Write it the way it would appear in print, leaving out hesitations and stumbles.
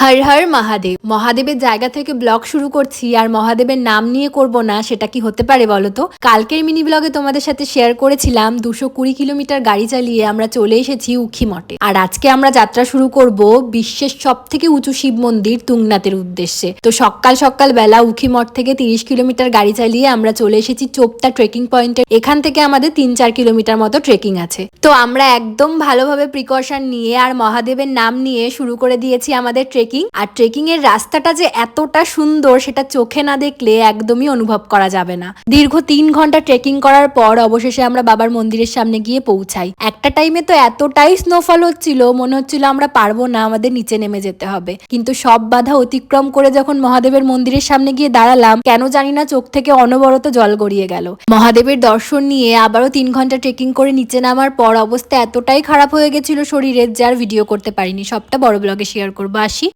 হর হর মহাদেব। মহাদেবের জায়গা থেকে ব্লগ শুরু করছি আর মহাদেবের নাম নিয়ে করব না, সেটা কি হতে পারে বলো তো। কালকের মিনি ব্লগে তোমাদের সাথে শেয়ার করেছিলাম 220 কিলোমিটার গাড়ি চালিয়ে আমরা চলে এসেছি উখি মঠে। আর আজকে আমরা যাত্রা শুরু করব বিশ্বের সব থেকে উঁচু শিব মন্দির তুংনাথের উদ্দেশ্যে। তো সকাল সকাল বেলা উখি মঠ থেকে 30 কিলোমিটার গাড়ি চালিয়ে আমরা চলে এসেছি চোপতা ট্রেকিং পয়েন্টে। এখান থেকে আমাদের 3-4 কিলোমিটার মতো ট্রেকিং আছে। তো আমরা একদম ভালোভাবে প্রিকশন নিয়ে আর মহাদেবের নাম নিয়ে শুরু করে দিয়েছি আমাদের ট্রেকিং। আর ট্রেকিং এর রাস্তাটা যে এতটা সুন্দর সেটা চোখে না দেখলে একদমই অনুভব করা যাবে না। দীর্ঘ 3 ঘন্টা ট্রেকিং করার পর অবশেষে আমরা বাবার মন্দিরের সামনে গিয়ে পৌঁছাই। একটা টাইমে তো এতটাই স্নোফল হচ্ছিল, মনে হচ্ছিল আমরা পারবো না, আমাদের নিচে নেমে যেতে হবে। কিন্তু সব বাধা অতিক্রম করে যখন মহাদেবের মন্দিরের সামনে গিয়ে দাঁড়ালাম, কেন জানি না চোখ থেকে অনবরত জল গড়িয়ে গেল। মহাদেবের দর্শন নিয়ে আবারও 3 ঘন্টা ট্রেকিং করে নিচে নামার পর অবস্থা এতটাই খারাপ হয়ে গেছিল শরীরের, যার ভিডিও করতে পারিনি। সবটা বড় ব্লগে শেয়ার করবো। আসি।